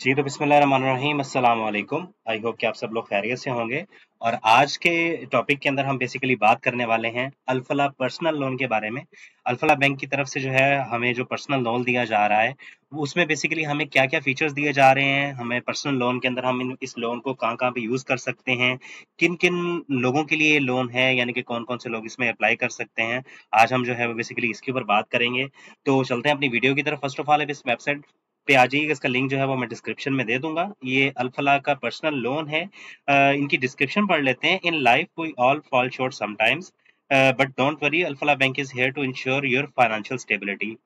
जी, तो बिस्मिल्लाहिर्रहमानिर्रहीम, अस्सलाम वालेकुम। आई होप कि आप सब लोग खैरियत से होंगे। और आज के टॉपिक के अंदर हम बेसिकली बात करने वाले हैं अल-फलाह पर्सनल लोन के बारे में। अल-फलाह बैंक की तरफ से जो है हमें जो पर्सनल लोन दिया जा रहा है, वो उसमें बेसिकली हमें क्या-क्या फीचर्स दिए जा रहे हैं, हमें पर्सनल लोन के अंदर हम इस लोन को कहाँ-कहाँ पे यूज़ कर सकते हैं, किन-किन लोगों के लिए ये लोन है, यानी कि कौन-कौन से लोग इसमें अप्लाई कर सकते हैं। आज हम जो है वो बेसिकली इसके ऊपर बात करेंगे। तो चलते हैं अपनी वीडियो की तरफ। फर्स्ट ऑफ ऑल, अब इस वेबसाइट पे आ जाइएगा, इसका लिंक जो है वो मैं डिस्क्रिप्शन में दे दूंगा। ये अल-फलाह का पर्सनल लोन है। इनकी डिस्क्रिप्शन पढ़ लेते हैं। In life we all fall short sometimes, but don't worry, Alfalah bank is here to ensure your financial stability.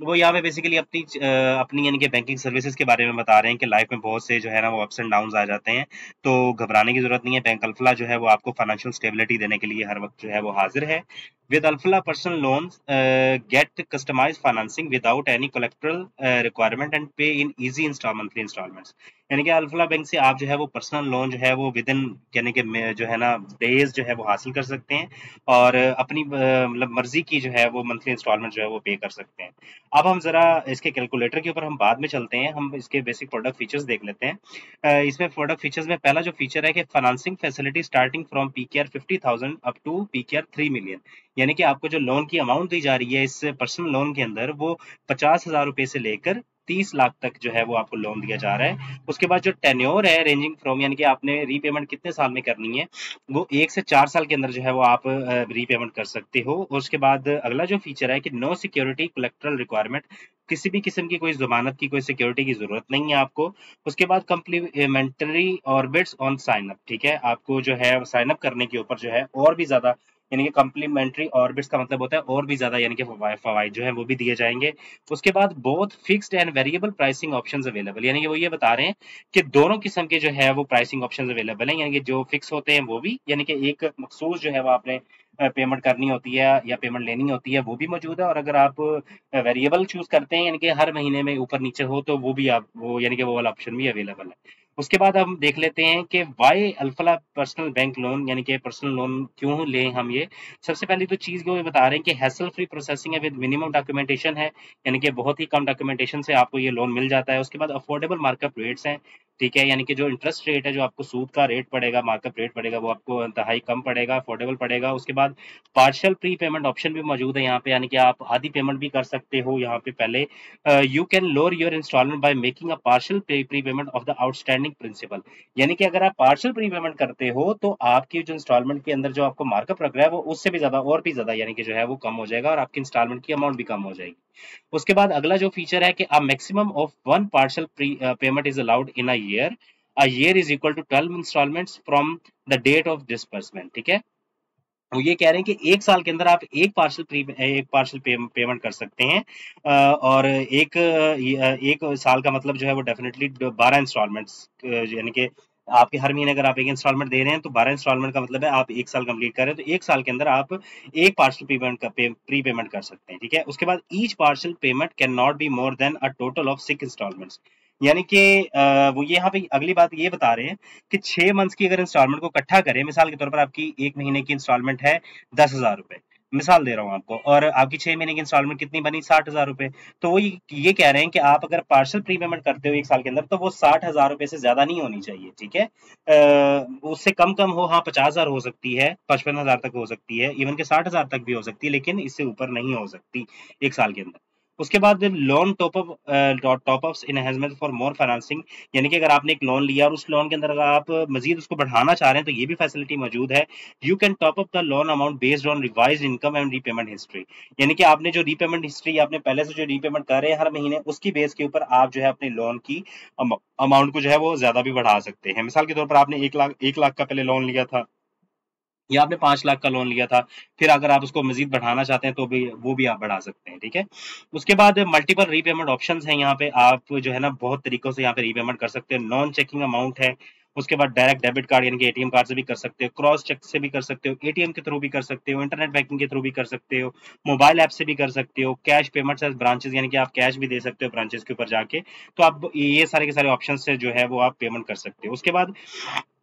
वो यहाँ पे बेसिकली अपनी यानी कि बैंकिंग सर्विसेज के बारे में बता रहे हैं कि लाइफ में बहुत से जो है ना वो अप्स एंड डाउन आ जाते हैं, तो घबराने की जरूरत नहीं है। बैंक अल-फलाह जो है वो आपको फाइनेंशियल स्टेबिलिटी देने के लिए हर वक्त जो है वो हाजिर है। With Alphala personal loans, get customized financing without any collateral requirement and pay in easy monthly installments। यानी कि अल्फला बैंक से आप जो है वो पर्सनल लोन जो है वो विद इन यानी कि जो है ना डेज जो है वो हासिल कर सकते हैं, और अपनी मतलब मर्जी की जो है वो मंथली इंस्टॉलमेंट जो है वो पे कर सकते हैं। अब हम जरा इसके कैलकुलेटर के ऊपर हम बाद में चलते हैं, हम इसके बेसिक प्रोडक्ट फीचर्स देख लेते हैं। इसमें प्रोडक्ट फीचर्स में पहला जो फीचर है कि financing facility starting from PKR 50,000 up to PKR 3 million. यानी कि आपको जो लोन की अमाउंट दी जा रही है इस पर्सनल लोन के अंदर, वो 50,000 रुपए से लेकर 30 लाख तक जो है वो आपको लोन दिया जा रहा है। उसके बाद जो टेन्योर है रेंजिंग फ्रॉम, यानी कि आपने रीपेमेंट कितने साल में करनी है, वो 1 से 4 साल के अंदर जो है वो आप रीपेमेंट कर सकते हो। और उसके बाद अगला जो फीचर है कि नो सिक्योरिटी कोलेक्ट्रल रिक्वायरमेंट, किसी भी किस्म की कोई जमानत की कोई सिक्योरिटी की जरूरत नहीं है आपको। उसके बाद complimentary orbits on sign up, ठीक है, आपको जो है साइन अप करने के ऊपर जो है और भी ज्यादा, यानी कि कम्प्लीमेंट्री ऑर्बिट्स का मतलब होता है और भी ज्यादा, यानी कि फवाइद जो है वो भी दिए जाएंगे। उसके बाद both fixed and variable pricing options available, यानी कि वो ये बता रहे हैं कि दोनों किस्म के जो है वो प्राइसिंग ऑप्शंस अवेलेबल हैं, यानी कि जो फिक्स होते हैं वो भी, यानी कि एक मखसूस जो है वो आपने पेमेंट करनी होती है या पेमेंट लेनी होती है वो भी मौजूद है। और अगर आप वेरिएबल चूज करते हैं, यानी कि हर महीने में ऊपर नीचे हो, तो वो भी आप वो यानी कि वो वाला ऑप्शन भी अवेलेबल है। उसके बाद हम देख लेते हैं कि why Alfalah personal bank loan, यानी कि पर्सनल लोन क्यों लें हम ये। सबसे पहली तो चीज वो बता रहे हैं कि हैसल फ्री प्रोसेसिंग है, विद मिनिमम डॉक्यूमेंटेशन है, यानी कि बहुत ही कम डॉक्यूमेंटेशन से आपको ये लोन मिल जाता है। उसके बाद अफोर्डेबल मार्कअप रेट्स हैं, ठीक है, यानी कि जो इंटरेस्ट रेट है, जो आपको सूद का रेट पड़ेगा, मार्कअप रेट पड़ेगा, वो आपको इंतहाई कम पड़ेगा, अफोर्डेबल पड़ेगा। उसके बाद पार्शियल प्री पेमेंट ऑप्शन भी मौजूद है यहाँ पे, यानी कि आप आधी पेमेंट भी कर सकते हो यहाँ पे पहले। You can lower your instalment by making a partial prepayment of the outstanding principal. यानी कि अगर आप पार्शियल प्री पेमेंट करते हो तो आपकी जो इंस्टॉलमेंट के अंदर जो आपको मार्कअप लग रहा है वो उससे भी ज्यादा और भी ज्यादा, यानी कि जो है वो कम हो जाएगा, और आपकी इंस्टॉलमेंट की अमाउंट भी कम हो जाएगी। उसके बाद अगला जो फीचर है कि a maximum of one partial payment is allowed in a year. A year is equal to 12 instalments from the date of disbursement, ठीक है। वो ये कह रहे हैं कि 1 साल के अंदर आप एक पार्शियल पेमेंट कर सकते हैं। और एक साल का मतलब जो है वो डेफिनेटली 12 इंस्टॉलमेंट्स, यानी कि आपके हर महीने अगर आप एक इंस्टॉलमेंट दे रहे हैं तो 12 इंस्टॉलमेंट का मतलब है आप 1 साल कंप्लीट कर रहे हैं, तो 1 साल के अंदर आप एक पार्शियल प्री पेमेंट कर सकते हैं, ठीक है। उसके बाद each partial payment can not be more than a total of 6 instalments. यानी कि वो ये यहाँ पे अगली बात ये बता रहे हैं कि 6 मंथ्स की अगर इंस्टॉलमेंट को इकट्ठा करें, मिसाल के तौर पर आपकी एक महीने की इंस्टॉलमेंट है 10,000 रुपए, मिसाल दे रहा हूँ आपको, और आपकी 6 महीने की इंस्टॉलमेंट कितनी बनी, 60,000 रुपए। तो वो ये कह रहे हैं कि आप अगर पार्शियल प्री पेमेंट करते हो 1 साल के अंदर, तो वो 60,000 रुपए से ज्यादा नहीं होनी चाहिए, ठीक है। उससे कम कम हो, हाँ 50,000 हो सकती है, 55,000 तक हो सकती है, इवन के 60,000 तक भी हो सकती है, लेकिन इससे ऊपर नहीं हो सकती 1 साल के अंदर। उसके बाद loan top ups enhancement for more financing, यानी कि अगर आपने एक लोन लिया और उस लोन के अंदर अगर आप मजीद उसको बढ़ाना चाह रहे हैं तो ये भी फैसिलिटी मौजूद है। You can top up the loan amount based on revise income and repayment history. यानी कि आपने जो रीपेमेंट हिस्ट्री, आपने पहले से जो रीपेमेंट कर रहे हैं हर महीने, उसकी बेस के ऊपर आप जो है अपने लोन की अमाउंट को जो है वो ज्यादा भी बढ़ा सकते हैं। मिसाल के तौर पर आपने 1 लाख का पहले लोन लिया था, या आपने 5 लाख का लोन लिया था, फिर अगर आप उसको मजीद बढ़ाना चाहते हैं तो भी वो भी आप बढ़ा सकते हैं, ठीक है। उसके बाद मल्टीपल रीपेमेंट ऑप्शंस हैं यहाँ पे, आप जो है ना बहुत तरीकों से यहाँ पे रीपेमेंट कर सकते हैं। नॉन चेकिंग अमाउंट है। उसके बाद डायरेक्ट डेबिट कार्ड यानी कि एटीएम कार्ड से भी कर सकते हो, क्रॉस चेक से भी कर सकते हो, एटीएम के थ्रू भी कर सकते हो, इंटरनेट बैंकिंग के थ्रू भी कर सकते हो, मोबाइल ऐप से भी कर सकते हो, कैश पेमेंट्स एज ब्रांचेस, यानी कि आप कैश भी दे सकते हो ब्रांचेस के ऊपर जाके। तो आप ये सारे के सारे ऑप्शन से जो है वो आप पेमेंट कर सकते हो। उसके बाद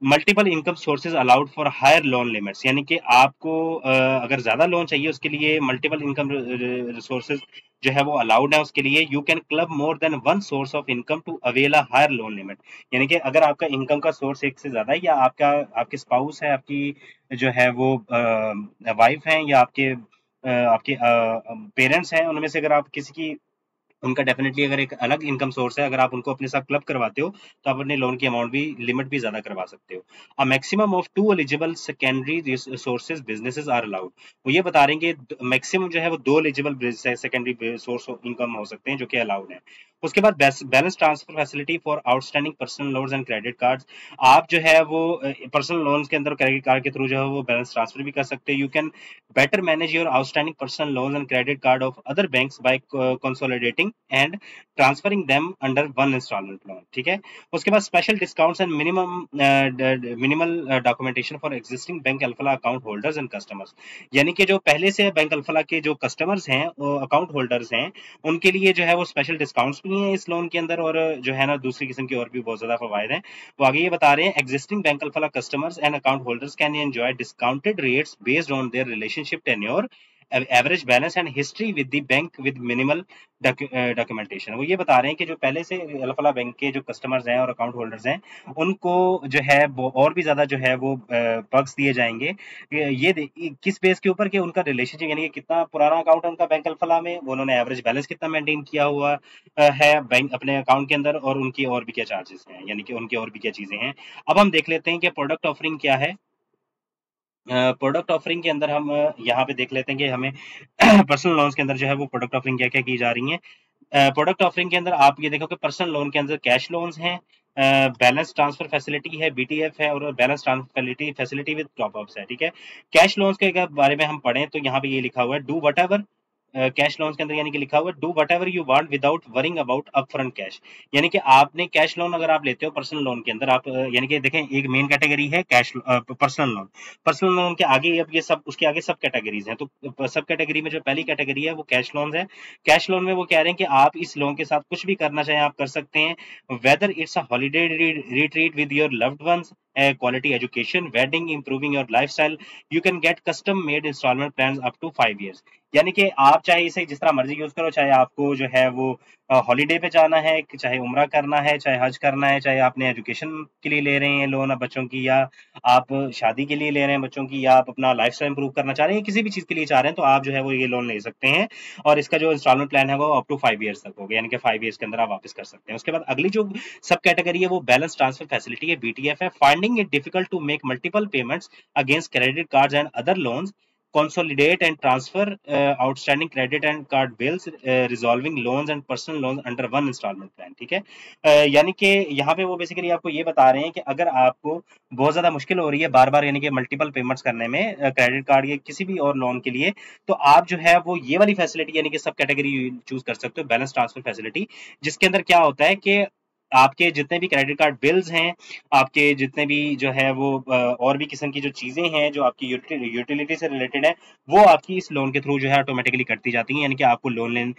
multiple income sources allowed for higher loan limits, यानी कि आपको अगर ज्यादा लोन चाहिए उसके लिए मल्टीपल इनकम रिसोर्सेज जो है वो अलाउड है। उसके लिए you can club more than one source of income to avail a higher loan limit, यानी कि अगर आपका इनकम का सोर्स एक से ज्यादा है, या आपके स्पाउस है, आपकी जो है वो वाइफ है, या आपके पेरेंट्स हैं, उनमें से अगर आप किसी की, उनका डेफिनेटली अगर एक अलग इनकम सोर्स है, अगर आप उनको अपने साथ क्लब करवाते हो तो आप अपने लोन की अमाउंट भी, लिमिट भी ज्यादा करवा सकते हो। A maximum of 2 eligible secondary sources businesses are allowed. वो ये बता रहे हैं कि मैक्सिमम जो है वो 2 eligible secondary source of income हो सकते हैं जो कि अलाउड है। उसके बाद balance transfer facility for outstanding personal loans and credit cards. आप जो है वो पर्सनल लोन्स के अंदर क्रेडिट कार्ड के थ्रू जो है वो बैलेंस ट्रांसफर भी कर सकते हो। You can better manage your outstanding personal loans and credit card of other banks by consolidating and transferring them under one installment loan, ठीक है। उसके बाद special discounts and minimal documentation for existing bank Alfalah account holders and customers, यानी कि जो पहले से bank Alfalah के जो कस्टमर्स हैं, अकाउंट होल्डर्स हैं, उनके लिए जो है वो स्पेशल डिस्काउंट्स भी हैं इस लोन के अंदर, और जो है ना दूसरी किस्म की और भी बहुत ज्यादा फवायद हैं। वो आगे ये बता रहे हैं, existing bank Alfalah customers and account holders can enjoy discounted rates based on their relationship tenure, average balance and history with the bank with minimal documentation. वो ये बता रहे हैं कि जो पहले से अल्फला बैंक के जो कस्टमर्स हैं और अकाउंट होल्डर्स हैं, उनको जो है वो और भी ज्यादा जो है वो पर्क्स दिए जाएंगे। किस बेस के ऊपर, कि उनका रिलेशनशिप, यानी कि कितना पुराना अकाउंट है उनका बैंक अल्फला में, उन्होंने एवरेज बैलेंस कितना मेंटेन किया हुआ है बैंक अपने अकाउंट के अंदर, और उनकी और भी क्या चार्जेस हैं, यानी कि उनकी और भी क्या चीजें हैं। अब हम देख लेते हैं कि प्रोडक्ट ऑफरिंग क्या है। प्रोडक्ट ऑफरिंग के अंदर हम यहाँ पे देख लेते हैं कि हमें पर्सनल लोन्स के अंदर जो है वो प्रोडक्ट ऑफरिंग क्या क्या की जा रही है। प्रोडक्ट ऑफरिंग के अंदर आप ये देखो कि पर्सनल लोन के अंदर कैश लोन्स हैं, बैलेंस ट्रांसफर फैसिलिटी है, बीटीएफ है, और balance transfer facility with top ups है, ठीक है। कैश लोन्स के बारे में हम पढ़ें तो यहाँ पे ये लिखा हुआ है, do what ever, cash loans के अंदर यानी कि लिखा हुआ है, do what ever you want without worrying about upfront cash, यानी कि आपने कैश लोन अगर आप लेते हो पर्सनल लोन के अंदर, आप यानी कि देखें, एक मेन कैटेगरी है cash personal loan. Personal loan के आगे अब ये सब, उसके आगे सब कैटेगरीज हैं, तो सब कैटेगरी में जो पहली कैटेगरी है वो कैश लोन है। कैश लोन में वो कह रहे हैं कि आप इस लोन के साथ कुछ भी करना चाहें आप कर सकते हैं, whether it's a holiday retreat with your loved ones, quality education, wedding, improving your lifestyle, you can get custom made installment plans up to 5 years। यानी कि आप चाहे इसे जिस तरह मर्जी यूज करो, चाहे आपको जो है वो हॉलीडे पे जाना है, चाहे उम्रा करना है, चाहे हज करना है, चाहे आपने एजुकेशन के लिए ले रहे हैं लोन आप बच्चों की, या आप शादी के लिए ले रहे हैं बच्चों की, या आप अपना लाइफस्टाइल इंप्रूव करना चाह रहे हैं, किसी भी चीज के लिए चाह रहे हैं, तो आप जो है वो ये लोन ले सकते हैं। और इसका जो इंस्टॉलमेंट प्लान है वो अप टू 5 ईयर्स तक होगा, यानी कि 5 ईयर्स के अंदर आप वापस कर सकते हैं। उसके बाद अगली जो सब कैटेगरी है वो बैलेंस ट्रांसफर फैसिलिटी है, बीटीएफ है। Finding it difficult to make multiple payments against credit cards and other loans, consolidate and transfer outstanding credit and card bills, resolving loans and personal loans under one installment plan, ठीक है। यानी कि यहाँ पे वो basically आपको ये बता रहे हैं कि अगर आपको बहुत ज्यादा मुश्किल हो रही है बार बार, यानी कि मल्टीपल पेमेंट्स करने में क्रेडिट कार्ड या किसी भी और लोन के लिए, तो आप जो है वो ये वाली फैसिलिटी, यानी कि सब कैटेगरी चूज कर सकते हो, बैलेंस ट्रांसफर फैसिलिटी, जिसके अंदर क्या होता है कि आपके जितने भी क्रेडिट कार्ड बिल्स हैं, आपके जितने भी जो है वो और भी किस्म की जो चीजें हैं जो आपकी यूटिलिटी से रिलेटेड है, वो आपकी इस लोन के थ्रू जो है ऑटोमेटिकली कटती जाती हैं। यानी कि आपको लोन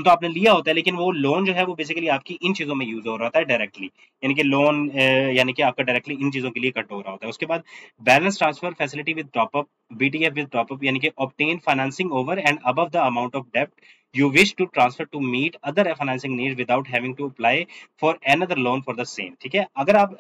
तो आपने लिया होता है, लेकिन वो लोन जो है वो बेसिकली आपकी इन चीजों में यूज हो रहा होता है डायरेक्टली, यानी कि लोन यानी कि आपका डायरेक्टली इन चीजों के लिए कट हो रहा होता है। उसके बाद balance transfer facility with top up, BTF with top up, यानी कि obtain financing over and above the amount of डेप्ट you wish to transfer to meet other financing needs without having to apply for another loan for the same, ठीक है। अगर आप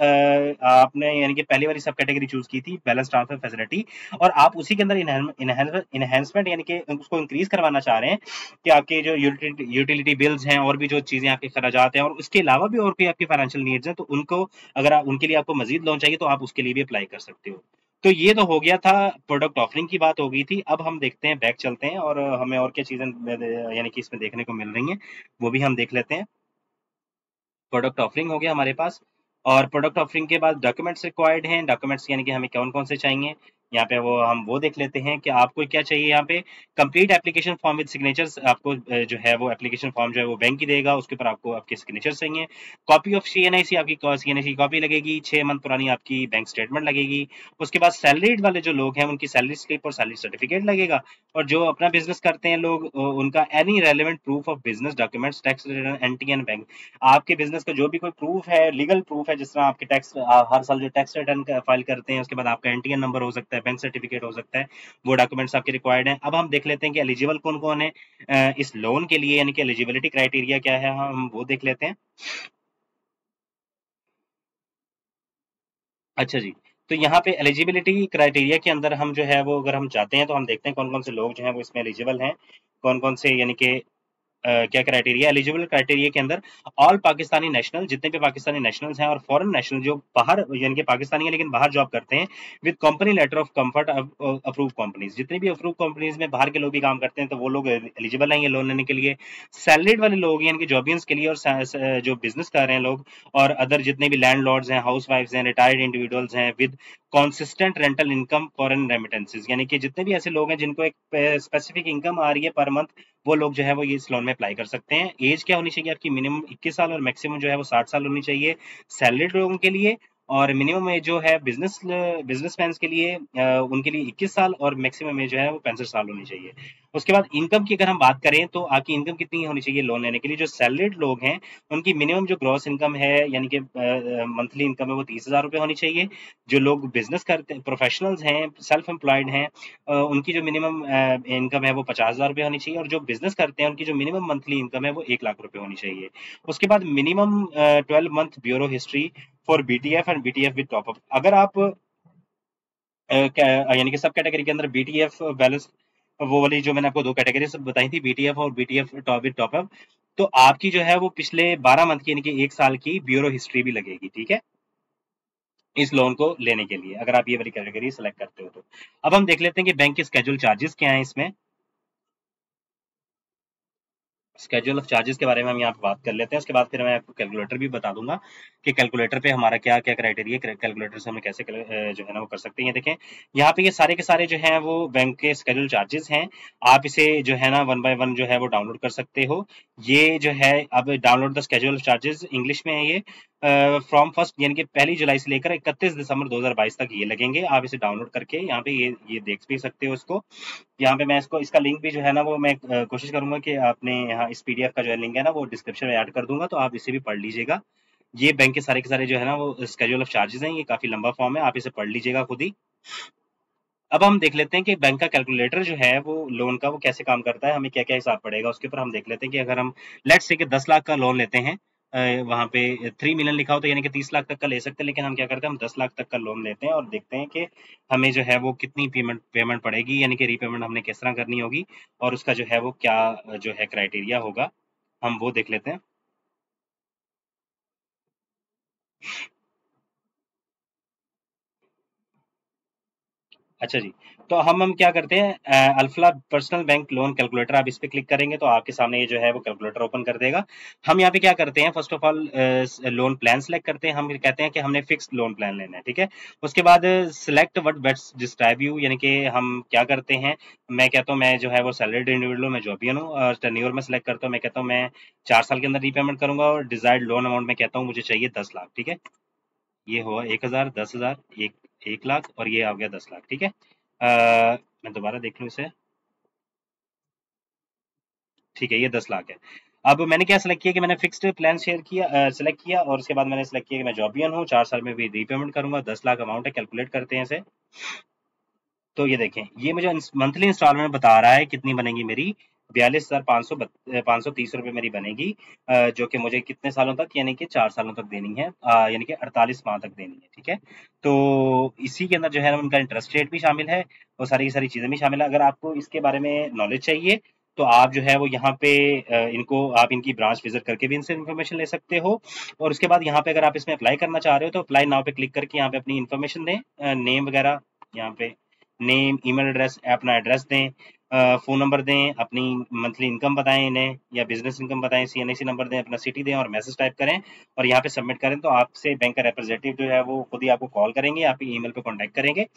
आपने यानी कि पहली वाली सब कैटेगरी चूज की थी बैलेंस ट्रांसफर फैसिलिटी, और आप उसी के अंदर इनहेंसमेंट यानी कि उसको इंक्रीज करवाना चाह रहे हैं कि आपके जो यूटिलिटी बिल्स हैं और भी जो चीजें आपके खर्चात हैं, और उसके अलावा भी और कोई आपकी फाइनेंशियल नीड्स हैं, तो उनको अगर आप उनके लिए आपको मजीद लोन चाहिए तो आप उसके लिए भी अप्लाई कर सकते हो। तो ये तो हो गया था, प्रोडक्ट ऑफरिंग की बात हो गई थी। अब हम देखते हैं, बैक चलते हैं और हमें और क्या चीजें यानी कि इसमें देखने को मिल रही हैं वो भी हम देख लेते हैं। प्रोडक्ट ऑफरिंग हो गया हमारे पास, और प्रोडक्ट ऑफरिंग के बाद डॉक्यूमेंट्स रिक्वायर्ड हैं। डॉक्यूमेंट्स यानी कि हमें कौन कौन से चाहिए, यहाँ पे वो हम वो देख लेते हैं कि आपको क्या चाहिए। यहाँ पे complete application form with signatures, आपको जो है वो एप्लीकेशन फॉर्म जो है वो बैंक ही देगा, उसके ऊपर आपको आपके सिग्नेचर चाहिए। कॉपी ऑफ सीएनआईसी, आपकी सीएनआईसी कॉपी लगेगी, 6 मंथ पुरानी आपकी बैंक स्टेटमेंट लगेगी। उसके बाद सैलरीड वाले जो लोग हैं उनकी सैलरी स्लिप और सैलरी सर्टिफिकेट लगेगा। और जो अपना बिजनेस करते हैं लोग, उनका any relevant proof of business documents, tax return, NTN bank, आपके बिजनेस का जो भी कोई प्रूफ है, लीगल प्रूफ है, जिस तरह आपके टैक्स हर साल जो टैक्स रिटर्न फाइल करते हैं, उसके बाद आपका एनटीएन नंबर हो सकता है, बैंक सर्टिफिकेट हो सकता है, वो डॉक्यूमेंट्स आपके रिक्वायर्ड हैं। अब हम देख लेते हैं कि एलिजिबल कौन कौन है इस लोन के लिए, यानी कि एलिजिबिलिटी क्राइटेरिया क्या है, हम वो देख लेते हैं। अच्छा जी, तो यहाँ पे एलिजिबिलिटी क्राइटेरिया के अंदर हम जो है वो अगर हम चाहते हैं तो हम देखते हैं कौन कौन से लोग जो हैं वो इसमें एलिजिबल हैं, कौन कौन से, यानी कि क्या क्राइटेरिया, एलिजिबल क्राइटेरिया के अंदर ऑल पाकिस्तानी नेशनल, जितने भी पाकिस्तानी नेशनल्स हैं, और फॉरेन नेशनल जो बाहर, यानी कि पाकिस्तानी है लेकिन बाहर जॉब करते हैं, with company letter of comfort approve companies, जितनी भी अप्रूव कंपनीज में बाहर के लोग भी काम करते हैं तो वो लोग एलिजिबल हैं ये लोन लेने के लिए। सैलरीड वाले लोग यानी कि जॉबियंस के लिए, और जो बिजनेस कर रहे हैं लोग, और अदर जितने भी लैंडलॉर्ड्स हैं, हाउस वाइफ्स हैं, रिटायर्ड इंडिविजुअल्स हैं with consistent rental income foreign remittances, यानी कि जितने भी ऐसे लोग हैं जिनको एक स्पेसिफिक इनकम आ रही है पर मंथ, वो लोग जो है वो ये इस लोन में अप्लाई कर सकते हैं। एज क्या होनी चाहिए आपकी, मिनिमम 21 साल और मैक्सिमम जो है वो 60 साल होनी चाहिए सैलरीड लोगों के लिए। और मिनिमम एज जो है बिजनेसमैन के लिए, उनके लिए 21 साल, और मैक्सिमम एज जो है वो 65 साल होनी चाहिए। उसके बाद इनकम की अगर हम बात करें तो आपकी इनकम कितनी होनी चाहिए लोन लेने के लिए। जो सैलरीड लोग हैं उनकी मिनिमम जो ग्रॉस इनकम है, यानी कि मंथली इनकम है, वो 30,000 रुपये होनी चाहिए। जो लोग बिजनेस करते प्रोफेशनल्स हैं, सेल्फ एम्प्लॉयड हैं, उनकी जो मिनिमम इनकम है वो 50,000 रुपये होनी चाहिए। और जो बिजनेस करते हैं उनकी जो मिनिमम मंथली इनकम है वो 1 लाख रुपए होनी चाहिए। उसके बाद minimum 12 month bureau history for BTF and BTF with top up. अगर आप यानी कि सब कैटेगरी के अंदर बीटीएफ बैलेंस, वो वाली जो मैंने आपको दो कैटेगरी बताई थी, बीटीएफ और बीटीएफ टॉप विद टॉपअप, तो आपकी जो है वो पिछले 12 मंथ की, यानी कि 1 साल की ब्यूरो हिस्ट्री भी लगेगी, ठीक है, इस लोन को लेने के लिए, अगर आप ये वाली कैटेगरी सेलेक्ट करते हो तो। अब हम देख लेते हैं कि बैंक के स्केड्यूल चार्जेस क्या हैं इसमें। स्केड्यूल ऑफ चार्जेस के बारे में हम यहाँ पे बात कर लेते हैं, उसके बाद फिर मैं आपको कैलकुलेटर भी बता दूंगा कि कैलकुलेटर पे हमारा क्या क्या क्राइटेरिया, कैलकुलेटर से हम कैसे जो है ना वो कर सकते हैं। ये देखें, यहाँ पे ये सारे के सारे जो हैं वो बैंक के स्केड्यूल चार्जेस हैं। आप इसे जो है ना वन बाय वन जो है वो डाउनलोड कर सकते हो। ये जो है, अब download the schedule of charges, English में है ये, फ्रॉम फर्स्ट, यानी कि 1 जुलाई से लेकर 31 दिसंबर 2022 तक ये लगेंगे। आप इसे डाउनलोड करके यहाँ पे ये देख भी सकते हो इसको। यहाँ पे मैं इसको, इसका लिंक भी जो है ना वो मैं कोशिश करूंगा कि आपने यहाँ इस पीडीएफ का जो लिंक है ना वो डिस्क्रिप्शन में ऐड कर दूंगा, तो आप इसे भी पढ़ लीजिएगा। ये बैंक के सारे जो है ना वो स्केड्यूल ऑफ चार्जेस हैं, ये काफी लंबा फॉर्म है, आप इसे पढ़ लीजिएगा खुद ही। अब हम देख लेते हैं कि बैंक का कैलकुलेटर जो है वो लोन का वो कैसे काम करता है, हमें क्या क्या हिसाब पड़ेगा, उसके ऊपर हम देख लेते हैं कि अगर हम लेट्स से कि 10 लाख का लोन लेते हैं, वहां पे 3 मिलियन लिखा हो तो यानी कि 30 लाख तक का ले सकते हैं, लेकिन हम क्या करते हैं, हम 10 लाख तक का लोन लेते हैं और देखते हैं कि हमें जो है वो कितनी पेमेंट पड़ेगी, यानी कि रीपेमेंट हमने किस तरह करनी होगी, और उसका जो है वो क्या जो है क्राइटेरिया होगा, हम वो देख लेते हैं। अच्छा जी, तो हम क्या करते हैं, Alfalah personal bank loan calculator, आप इस पे क्लिक करेंगे तो आपके सामने ये जो है वो कैलकुलेटर ओपन कर देगा। हम यहाँ पे क्या करते हैं, first of all loan plan select करते हैं। हम कहते हैं कि हमने फिक्स्ड लोन प्लान लेना है, ठीक है। उसके बाद select what best describe you, यानी कि हम क्या करते हैं, मैं कहता हूँ मैं जो है वो सैलरीड इंडिविजुअल, मैं जॉबियन हूँ, और टेन्योर में सेलेक्ट करता हूँ, मैं कहता हूँ मैं 4 साल के अंदर रीपेमेंट करूंगा, और डिजायर्ड लोन अमाउंट में कहता हूँ मुझे चाहिए 10 लाख, ठीक है। ये हुआ 1,000, 10,000, 1 लाख, और ये आ गया 10 लाख, ठीक है। मैं दोबारा देख लूँ इसे, ठीक है, ये 10 लाख है। अब मैंने क्या सेलेक्ट किया कि मैंने फिक्स्ड प्लान शेयर किया, सेलेक्ट किया, और उसके बाद मैंने सेलेक्ट किया कि मैं जॉबियन हूँ, 4 साल में भी रीपेमेंट करूंगा, 10 लाख अमाउंट है, कैलकुलेट करते हैं इसे। तो ये देखें, ये मुझे मंथली इंस्टॉलमेंट बता रहा है कितनी बनेगी मेरी, 42,530 रुपये मेरी बनेगी, जो कि मुझे कितने सालों तक, यानी कि 4 सालों तक देनी है, यानी कि 48 माह तक देनी है, ठीक है। तो इसी के अंदर जो है उनका इंटरेस्ट रेट भी शामिल है, और सारी की सारी चीज़ें भी शामिल है। अगर आपको इसके बारे में नॉलेज चाहिए तो आप जो है वो यहाँ पे इनको, आप इनकी ब्रांच विजिट करके भी इनसे इन्फॉर्मेशन ले सकते हो। और उसके बाद यहाँ पे अगर आप इसमें अप्लाई करना चाह रहे हो तो अप्लाई नाउ पे क्लिक करके यहाँ पे अपनी इन्फॉर्मेशन दें, नेम वगैरह, यहाँ पे नेम, ईमेल एड्रेस, अपना एड्रेस दें, फ़ोन नंबर दें, अपनी मंथली इनकम बताएँ इन्हें या बिज़नेस इनकम बताएँ, सीएनआईसी नंबर दें, अपना सिटी दें और मैसेज टाइप करें और यहाँ पे सबमिट करें तो आपसे बैंक का रिप्रेजेंटेटिव जो है वो खुद ही आपको कॉल करेंगे, आपकी ईमेल पे कॉन्टैक्ट करेंगे।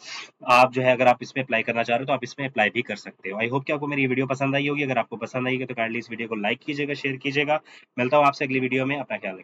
आप जो है अगर आप इसमें अप्लाई करना चाह रहे हो तो आप इसमें अप्लाई भी कर सकते हो। आई होप कि आपको मेरी ये वीडियो पसंद आई होगी। अगर आपको पसंद आई है तो काइंडली इस वीडियो को लाइक कीजिएगा, शेयर कीजिएगा। मिलता हूँ आपसे अगली वीडियो में, अपना ख्याल रखिए।